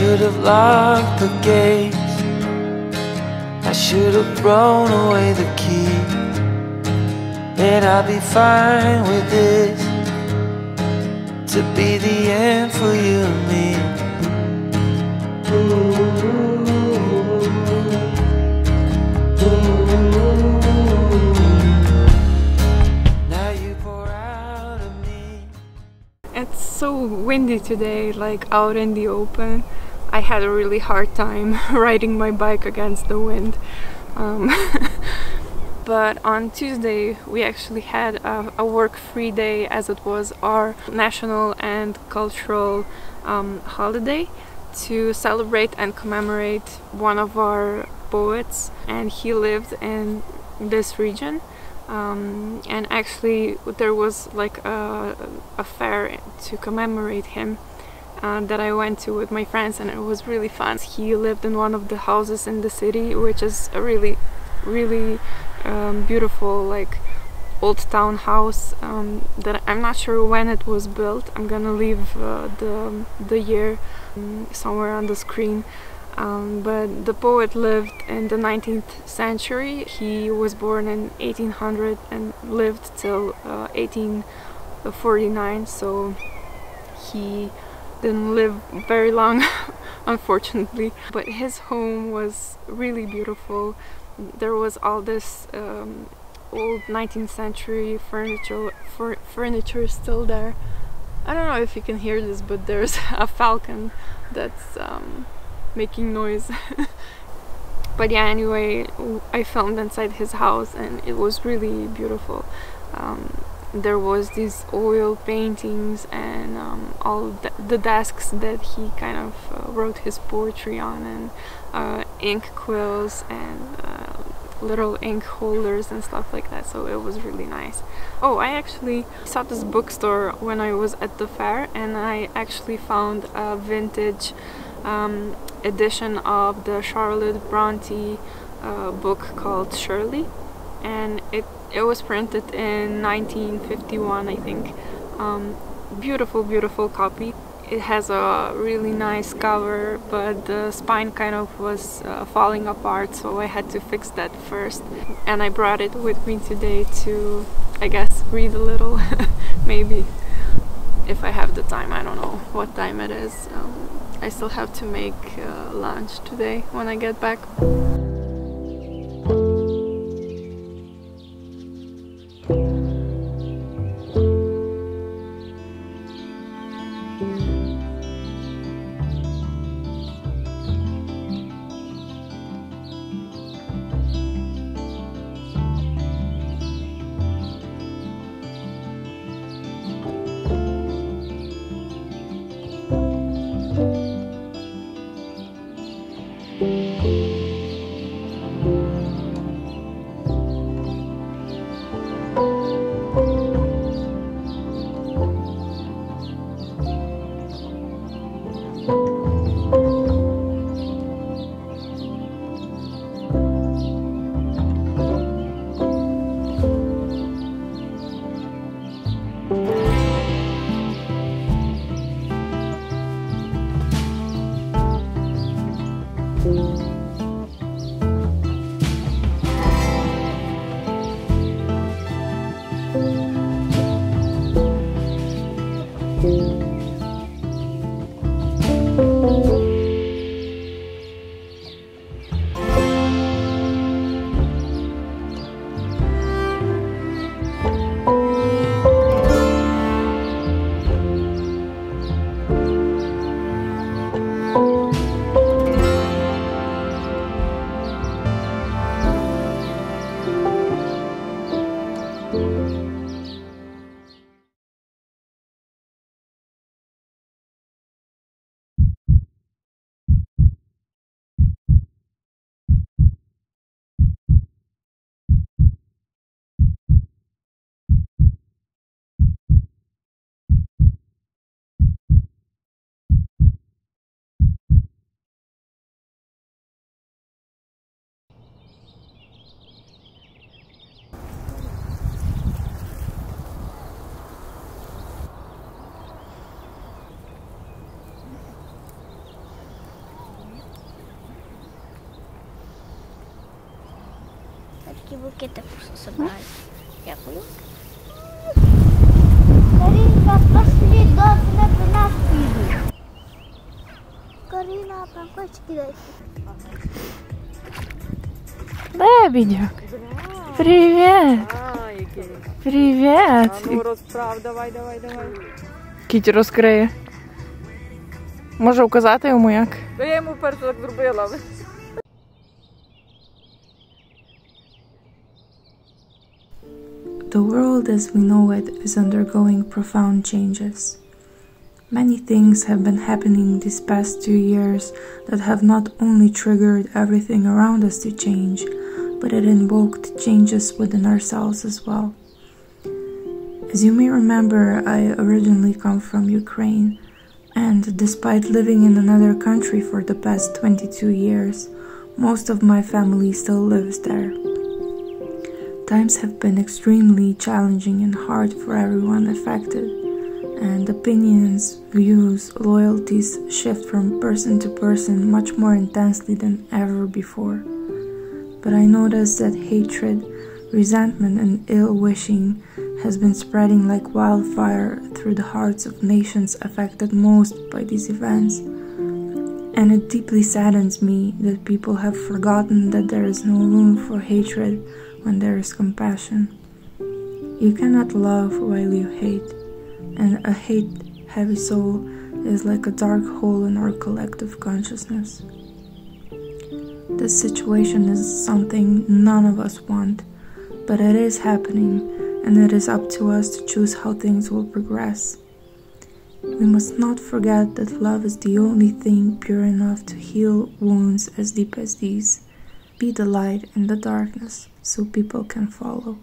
should have locked the gates, I should have thrown away the key, and I'll be fine with this, to be the end for you and me. Now you pour out of me. It's so windy today, like out in the open. I had a really hard time riding my bike against the wind. But on Tuesday we actually had a work-free day, as it was our national and cultural holiday, to celebrate and commemorate one of our poets, and he lived in this region. And actually there was like a fair to commemorate him that I went to with my friends, and it was really fun. He lived in one of the houses in the city, which is a really beautiful, like, old townhouse that I'm not sure when it was built. I'm gonna leave the year somewhere on the screen. But the poet lived in the 19th century. He was born in 1800 and lived till 1849, so he didn't live very long, unfortunately. But his home was really beautiful. There was all this old 19th century furniture still there. I don't know if you can hear this, but there's a falcon that's making noise. But yeah, anyway, I filmed inside his house and it was really beautiful. There was these oil paintings and all the desks that he kind of wrote his poetry on, and ink quills and little ink holders and stuff like that, so it was really nice. Oh, I actually saw this bookstore when I was at the fair, and I actually found a vintage edition of the Charlotte Bronte book called Shirley, and it was printed in 1951, I think. Beautiful copy. It has a really nice cover, but the spine kind of was falling apart, so I had to fix that first. And I brought it with me today to, I guess, read a little. Maybe, if I have the time. I don't know what time it is. I still have to make lunch today when I get back. такі букети собирають. Дякую. Каріна, пошли до нас підуть. Каріна, пампочки дай. Лебедик. Привет. Привет. Ну, розправ, давай. Кіті розкриє. Може указати йому як? Та я йому перше так зробила. The world as we know it is undergoing profound changes. Many things have been happening these past 2 years that have not only triggered everything around us to change, but it invoked changes within ourselves as well. As you may remember, I originally come from Ukraine, and despite living in another country for the past 22 years, most of my family still lives there. Times have been extremely challenging and hard for everyone affected, and opinions, views, loyalties shift from person to person much more intensely than ever before. But I notice that hatred, resentment, and ill-wishing has been spreading like wildfire through the hearts of nations affected most by these events. And it deeply saddens me that people have forgotten that there is no room for hatred when there is compassion. You cannot love while you hate, and a hate-heavy soul is like a dark hole in our collective consciousness. This situation is something none of us want, but it is happening, and it is up to us to choose how things will progress. We must not forget that love is the only thing pure enough to heal wounds as deep as these. Be the light in the darkness so people can follow.